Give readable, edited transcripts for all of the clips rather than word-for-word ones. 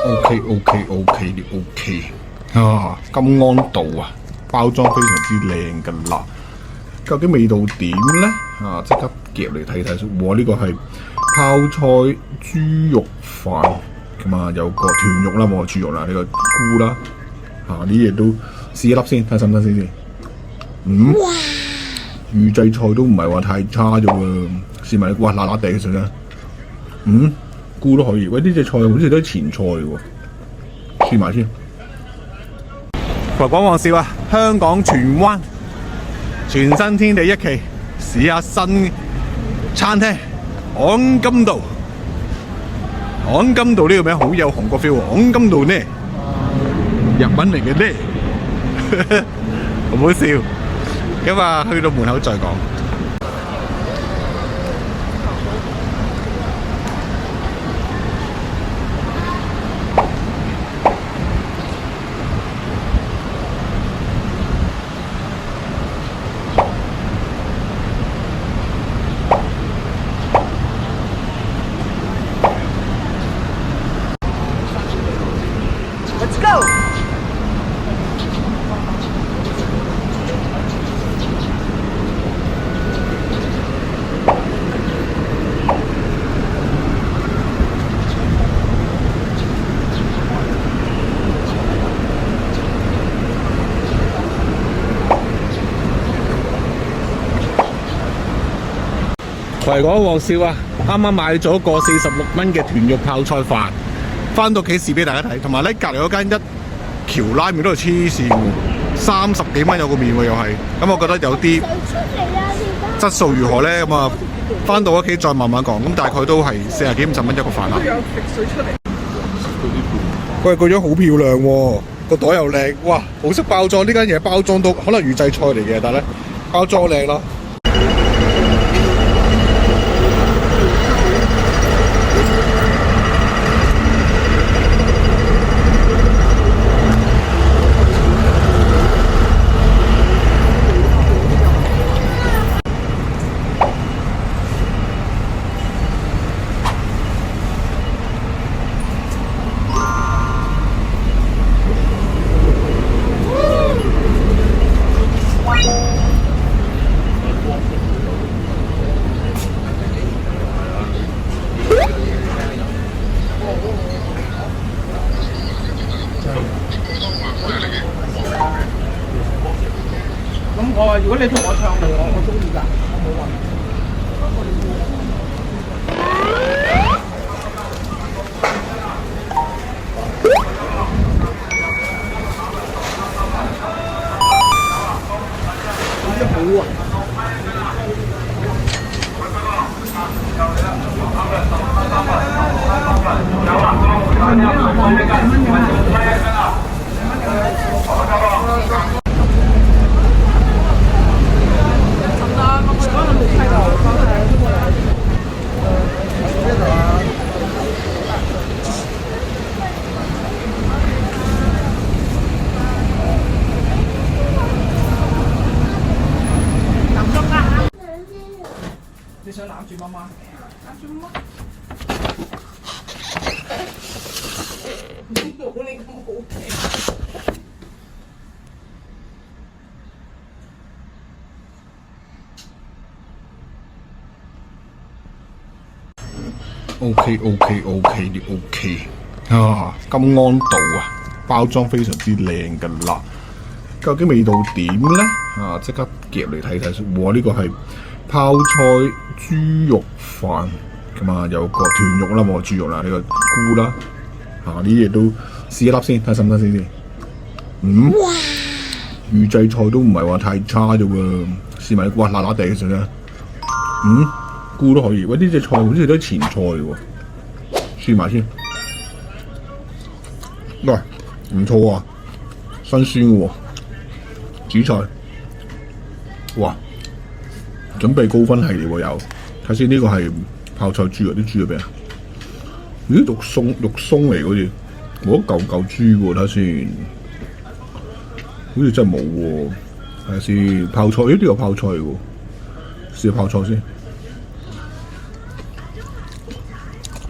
OK 啲 OK 啊！金安道啊，包裝非常之靚㗎啦。究竟味道點咧？啊，即刻夾嚟睇睇先。哇！呢個係泡菜豬肉飯咁啊，有個豚肉啦，冇豬肉啦，呢個菇啦，呢啲嘢都試一粒先，睇新唔新鮮先。預製菜都唔係話太差啫喎，試埋哇辣辣地嘅實質。菇都可以。喂，呢隻菜好似都係前菜喎，試埋先。來廣旺少啊，香港荃灣全新天地一期，試下新餐廳昂金道。昂金道呢個名好有韓國 feel 喎，昂金道呢日文嚟嘅呢，好好笑。咁啊，去到門口再講。Let's go！維港旺少啊，啱啱買咗個46蚊嘅豚肉泡菜飯，翻到屋企試俾大家睇，同埋咧隔離嗰間一橋拉麵都係黐線喎，30幾蚊有個麵喎又係，咁我覺得有啲質素如何咧？咁啊，翻到屋企再慢慢講，咁大概都係40幾50蚊一個飯盒。喂，個樣好漂亮喎，個袋又靚，哇，好識包裝，呢間嘢包裝到可能預製菜嚟嘅，但係咧包裝靚咯。如果你同我唱我中意㗎，我冇問題。好啊！你想攬住媽媽？攬住媽媽。冇你咁好嘅。OK 啲 OK 啊！金安道啊，包裝非常之靚㗎啦。究竟味道點咧？啊，即刻夾嚟睇睇先。哇！呢個係泡菜豬肉飯咁啊，有個豚肉啦，冇豬肉啦，呢個菇啦，呢啲嘢都試一粒先，睇新唔新鮮先。預製菜都唔係話太差啫喎，試埋哇辣辣地嘅實質。菇都可以。喂，呢隻菜好似都係前菜喎，試埋先。喂，唔錯啊，新鮮嘅喎，紫菜。哇！準備高分系列喎有，睇先呢個係泡菜豬肉啲豬肉餅。咦，肉鬆嚟好似，冇一嚿豬喎，睇先。好似真係冇喎，睇下先。泡菜，呢有泡菜喎，試下泡菜先。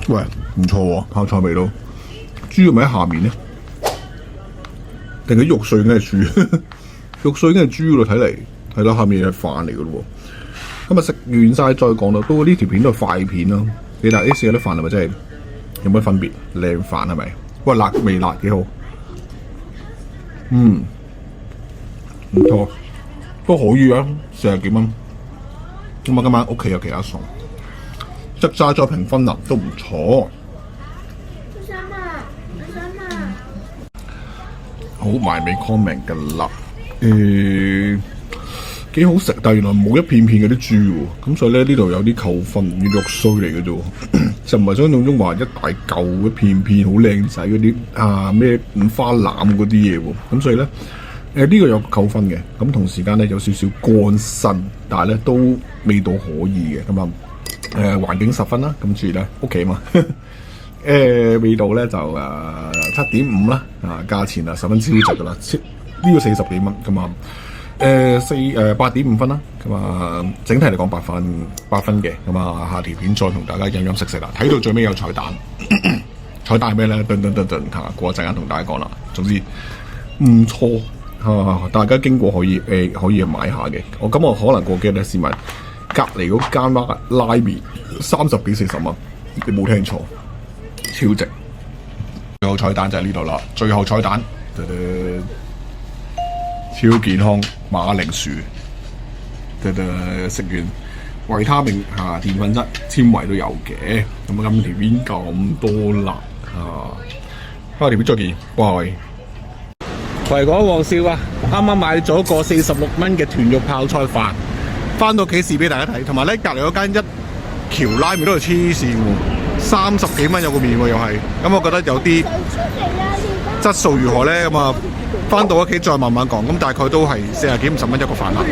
喂，唔錯喎，泡菜味道。豬係咪喺下面咧？定係肉碎應該係豬？肉碎應該係豬咯，睇嚟係咯，下面係飯嚟嘅咯喎。咁啊食完晒再講啦。不過呢條片都係快片咯。你睇 S 嗰啲飯係咪真係有乜分別？靚飯係咪？喂，辣味辣幾好。唔錯，都可以啊，40幾蚊。咁啊，今晚屋企有其他餸，即齋再評分啦，都唔錯。我想啊！好，埋尾 comment 㗎啦。幾好食，但係原來冇一片片嗰啲豬喎，咁所以咧呢度有啲扣分，肉碎嚟嘅啫，就唔係想像中話一大嚿一片片好靚仔嗰啲咩五花腩嗰啲嘢喎，咁所以咧呢個有扣分嘅，咁同時間咧有少少乾身，但係咧都味道可以嘅，咁啊環境10分啦，咁住咧屋企嘛，味道咧就7.5啦，價錢啊10分超值噶啦，呢個40幾蚊咁啊。8.5分啦，咁啊，整體嚟講8分嘅，咁啊，下條片再同大家飲飲食食啦。睇到最尾有彩蛋，彩蛋係咩咧？過一陣間同大家講啦。總之唔錯大家經過可以買下嘅。我可能過幾日咧試埋隔離嗰間拉麵30幾40蚊，你冇聽錯，超值。最後彩蛋就係呢度啦，最後彩蛋。超健康馬鈴薯，食完維他命澱粉質纖維都有嘅。咁啊，今條片咁多啦下條片再見，拜。維港旺少啊，啱啱買咗個46蚊嘅豚肉泡菜飯，翻到屋企試俾大家睇。同埋咧，隔離嗰間一橋拉麵都係黐線喎，30幾蚊有個麵喎又係。咁我覺得有啲質素如何咧？咁啊〜翻到屋企再慢慢講，咁大概都係40幾50蚊一個飯盒。